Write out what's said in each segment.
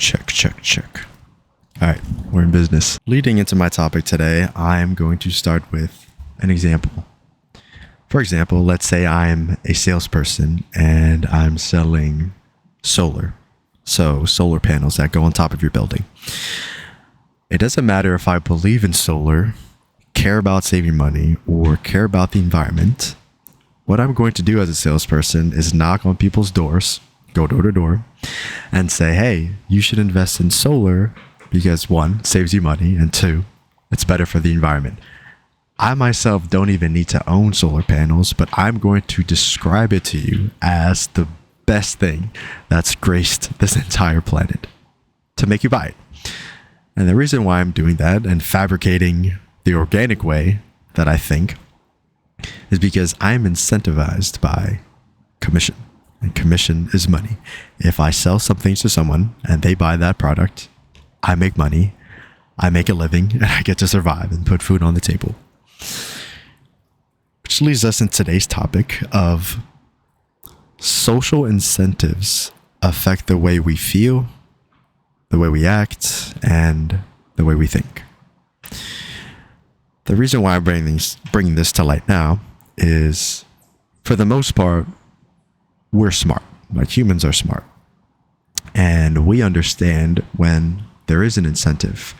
Check. All right, we're in business. Leading into my topic today, I'm going to start with an example. For example, let's say I'm a salesperson and I'm selling solar. So solar panels that go on top of your building. It doesn't matter if I believe in solar, care about saving money, or care about the environment. What I'm going to do as a salesperson is knock on people's doors, go door to door, and say, hey, you should invest in solar because one, saves you money, and two, it's better for the environment. I myself don't even need to own solar panels, but I'm going to describe it to you as the best thing that's graced this entire planet to make you buy it. And the reason why I'm doing that and fabricating the organic way that I think is because I'm incentivized by commission. And commission is money. If I sell something to someone and they buy that product, I make money, I make a living, and I get to survive and put food on the table. Which leads us in today's topic of social incentives affect the way we feel, the way we act, and the way we think. The reason why I'm bringing this to light now is, for the most part, we're smart. Like, humans are smart. And we understand when there is an incentive.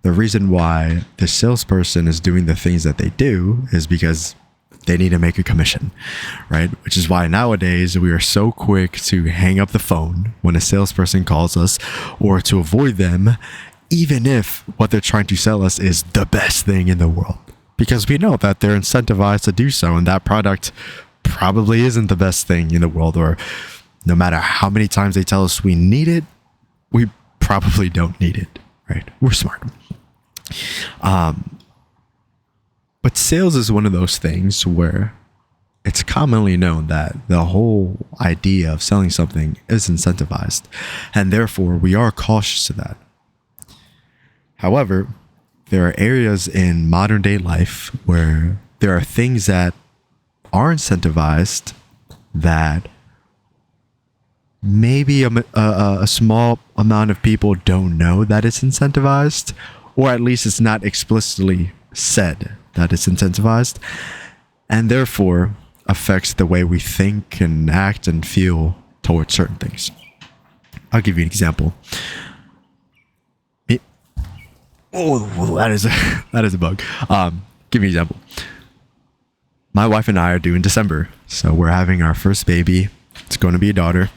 The reason why the salesperson is doing the things that they do is because they need to make a commission, right? Which is why nowadays we are so quick to hang up the phone when a salesperson calls us, or to avoid them, even if what they're trying to sell us is the best thing in the world. Because we know that they're incentivized to do so, and that product probably isn't the best thing in the world, or no matter how many times they tell us we need it, we probably don't need it, right? We're smart. But sales is one of those things where it's commonly known that the whole idea of selling something is incentivized, and therefore we are cautious to that. However, there are areas in modern day life where there are things that are incentivized that maybe a small amount of people don't know that it's incentivized, or at least it's not explicitly said that it's incentivized, and therefore affects the way we think and act and feel towards certain things. I'll give you an example. That is a bug. Give me an example. My wife and I are due in December, so we're having our first baby. It's going to be a daughter.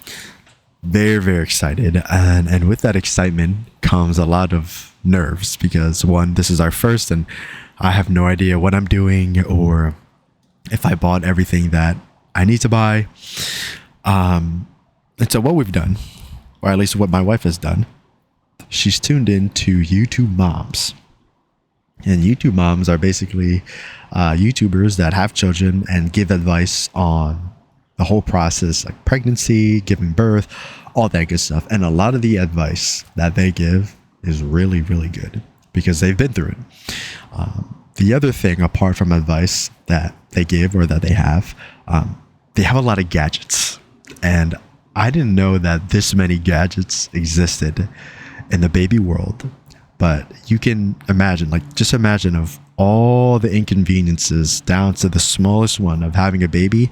Very, very excited. And with that excitement comes a lot of nerves because, one, this is our first, and I have no idea what I'm doing or if I bought everything that I need to buy. And so what we've done, or at least what my wife has done, she's tuned in to YouTube moms. And YouTube moms are basically YouTubers that have children and give advice on the whole process, like pregnancy, giving birth, all that good stuff. And a lot of the advice that they give is really, really good because they've been through it. The other thing, apart from advice that they give or that they have a lot of gadgets. And I didn't know that this many gadgets existed in the baby world. But you can imagine, just imagine of all the inconveniences down to the smallest one of having a baby.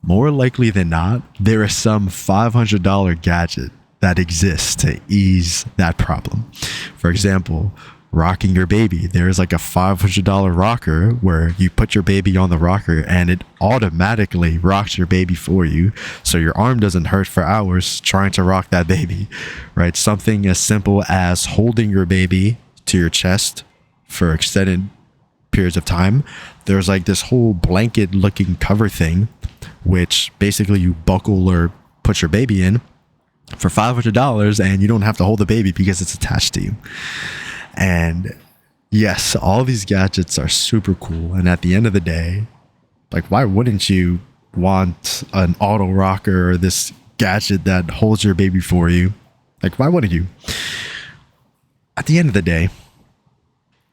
More likely than not, there is some $500 gadget that exists to ease that problem. For example, rocking your baby. There's like a $500 rocker where you put your baby on the rocker and it automatically rocks your baby for you, so your arm doesn't hurt for hours trying to rock that baby, right? Something as simple as holding your baby to your chest for extended periods of time. There's like this whole blanket looking cover thing, which basically you buckle or put your baby in for $500, and you don't have to hold the baby because it's attached to you. And yes, all these gadgets are super cool. And at the end of the day, why wouldn't you want an auto rocker or this gadget that holds your baby for you? Why wouldn't you? At the end of the day,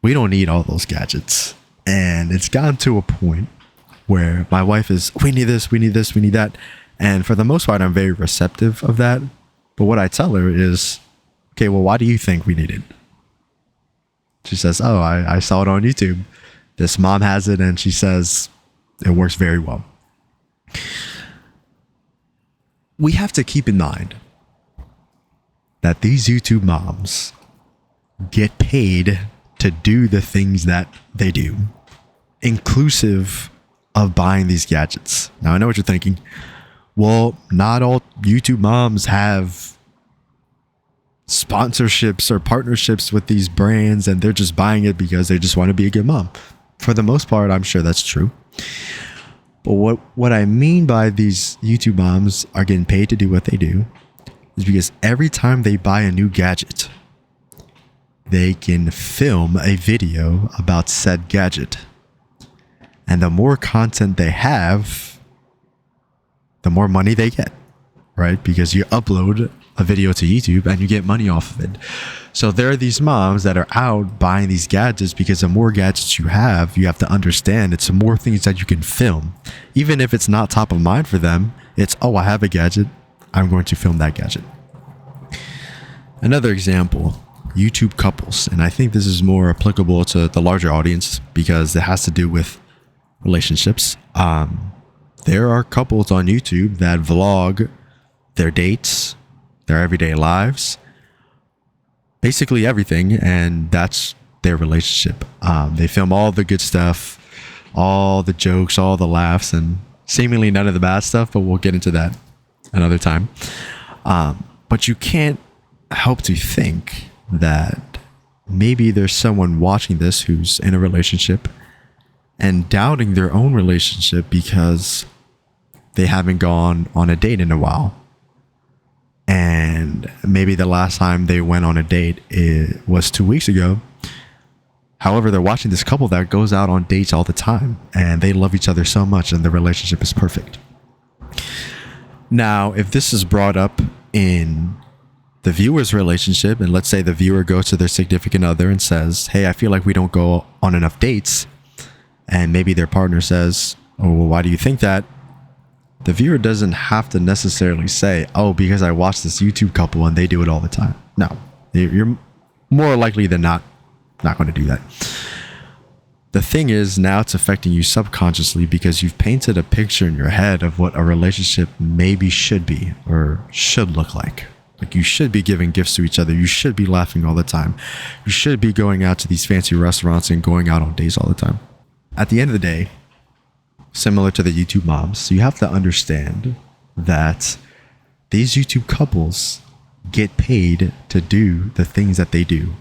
we don't need all those gadgets. And it's gotten to a point where my wife is, we need this, we need this, we need that. And for the most part, I'm very receptive of that. But what I tell her is, Okay, well, why do you think we need it? She says, oh, I saw it on YouTube. This mom has it, and she says it works very well. We have to keep in mind that these YouTube moms get paid to do the things that they do, inclusive of buying these gadgets. Now, I know what you're thinking. Well, not all YouTube moms have sponsorships or partnerships with these brands, and they're just buying it because they just want to be a good mom. For the most part, I'm sure that's true. But what I mean by these YouTube moms are getting paid to do what they do is because every time they buy a new gadget, they can film a video about said gadget. And the more content they have, the more money they get, right? Because you upload a video to YouTube and you get money off of it. So there are these moms that are out buying these gadgets because the more gadgets you have to understand it's the more things that you can film. Even if it's not top of mind for them, it's, oh, I have a gadget, I'm going to film that gadget. Another example, YouTube couples. And I think this is more applicable to the larger audience because it has to do with relationships. There are couples on YouTube that vlog their dates, their everyday lives, basically everything, and that's their relationship. They film all the good stuff, all the jokes, all the laughs, and seemingly none of the bad stuff, but we'll get into that another time. But you can't help to think that maybe there's someone watching this who's in a relationship and doubting their own relationship because they haven't gone on a date in a while. And maybe the last time they went on a date was 2 weeks ago. However, they're watching this couple that goes out on dates all the time and they love each other so much and the relationship is perfect. Now, if this is brought up in the viewer's relationship, and let's say the viewer goes to their significant other and says, hey, I feel like we don't go on enough dates. And maybe their partner says, oh, well, why do you think that? The viewer doesn't have to necessarily say, oh, because I watch this YouTube couple and they do it all the time. No, you're more likely than not going to do that. The thing is, now it's affecting you subconsciously because you've painted a picture in your head of what a relationship maybe should be or should look like. Like you should be giving gifts to each other. You should be laughing all the time. You should be going out to these fancy restaurants and going out on dates all the time. At the end of the day, similar to the YouTube moms, you have to understand that these YouTube couples get paid to do the things that they do.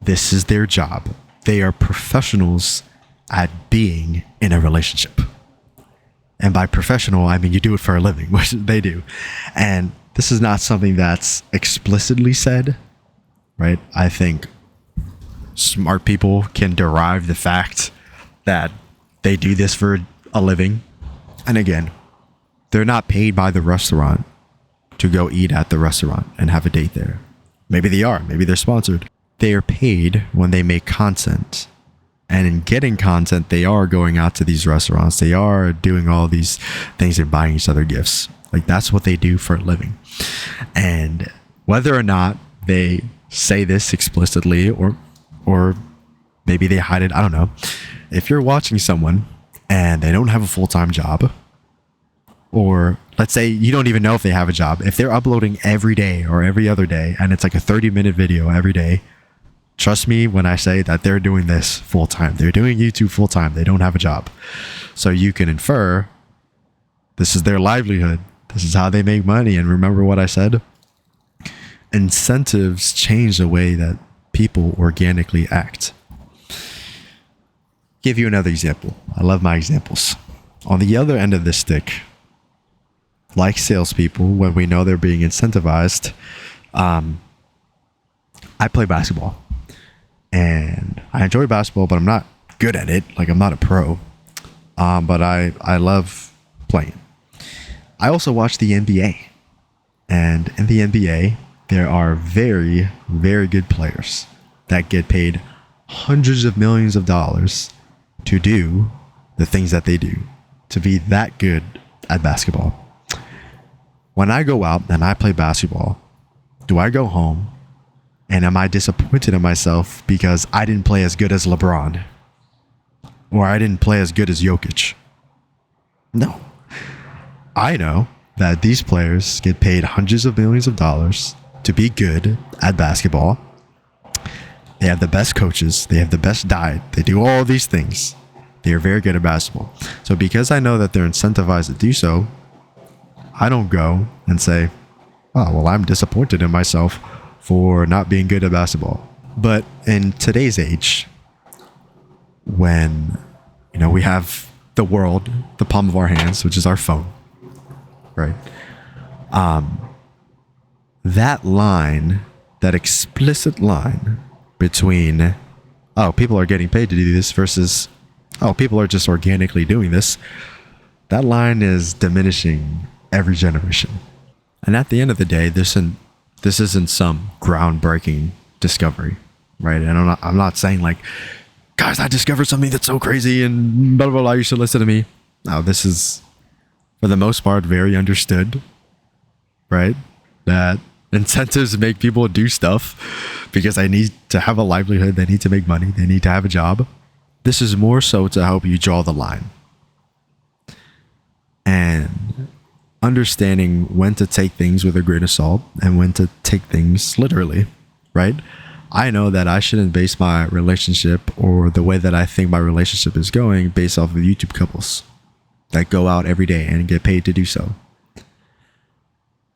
This is their job. They are professionals at being in a relationship. And by professional, I mean you do it for a living, which they do. And this is not something that's explicitly said, right? I think smart people can derive the fact that they do this for a living. And again, they're not paid by the restaurant to go eat at the restaurant and have a date there. Maybe they are. Maybe they're sponsored. They are paid when they make content. And in getting content, they are going out to these restaurants. They are doing all these things and buying each other gifts. Like that's what they do for a living. And whether or not they say this explicitly or maybe they hide it, I don't know. If you're watching someone and they don't have a full-time job, or let's say you don't even know if they have a job, if they're uploading every day or every other day and it's like a 30-minute video every day, trust me when I say that they're doing this full-time. They're doing YouTube full-time. They don't have a job. So you can infer this is their livelihood. This is how they make money. And remember what I said? Incentives change the way that people organically act. Give you another example. I love my examples. On the other end of this stick, like salespeople, when we know they're being incentivized, I play basketball. And I enjoy basketball, but I'm not good at it. Like I'm not a pro. But I love playing. I also watch the NBA. And in the NBA, there are very, very good players that get paid hundreds of millions of dollars to do the things that they do, to be that good at basketball. When I go out and I play basketball, do I go home And am I disappointed in myself because I didn't play as good as LeBron? Or I didn't play as good as Jokic? No. I know that these players get paid hundreds of millions of dollars to be good at basketball. They have the best coaches. They have the best diet. They do all these things. They are very good at basketball. So because I know that they're incentivized to do so, I don't go and say, oh, well, I'm disappointed in myself for not being good at basketball. But in today's age, when, we have the world, the palm of our hands, which is our phone, right? That line, that explicit line between, oh, people are getting paid to do this versus, oh, people are just organically doing this, that line is diminishing every generation. And at the end of the day, this isn't some groundbreaking discovery, right? And I'm not saying like, guys, I discovered something that's so crazy and blah, blah, blah, you should listen to me. No, this is, for the most part, very understood, right? That incentives make people do stuff because they need to have a livelihood. They need to make money. They need to have a job. This is more so to help you draw the line. And understanding when to take things with a grain of salt and when to take things literally, right? I know that I shouldn't base my relationship or the way that I think my relationship is going based off of YouTube couples that go out every day and get paid to do so.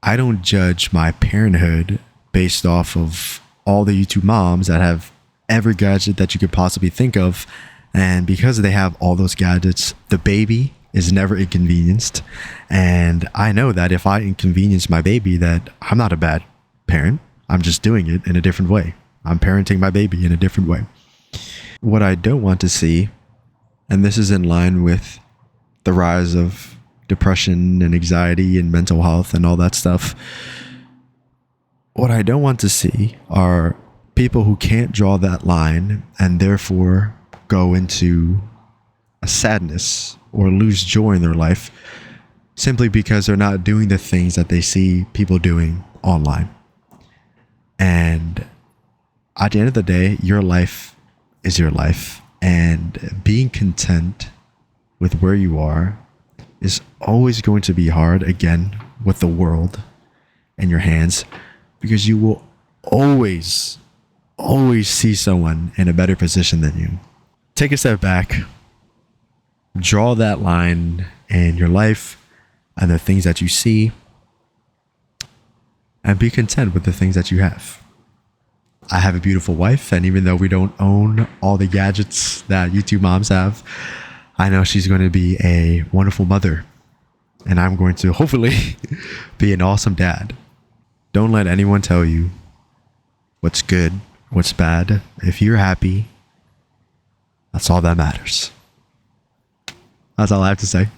I don't judge my parenthood based off of all the YouTube moms that have every gadget that you could possibly think of. And because they have all those gadgets, the baby is never inconvenienced. And I know that if I inconvenience my baby, that I'm not a bad parent. I'm just doing it in a different way. I'm parenting my baby in a different way. What I don't want to see, and this is in line with the rise of depression and anxiety and mental health and all that stuff, what I don't want to see are people who can't draw that line and therefore go into a sadness or lose joy in their life simply because they're not doing the things that they see people doing online. And at the end of the day, your life is your life, and being content with where you are is always going to be hard, again, with the world in your hands, because you will always see someone in a better position than you. Take a step back, draw that line in your life and the things that you see, and be content with the things that you have. I have a beautiful wife, and even though we don't own all the gadgets that YouTube moms have, I know she's going to be a wonderful mother, and I'm going to hopefully be an awesome dad. Don't let anyone tell you what's good, what's bad. If you're happy, that's all that matters. That's all I have to say.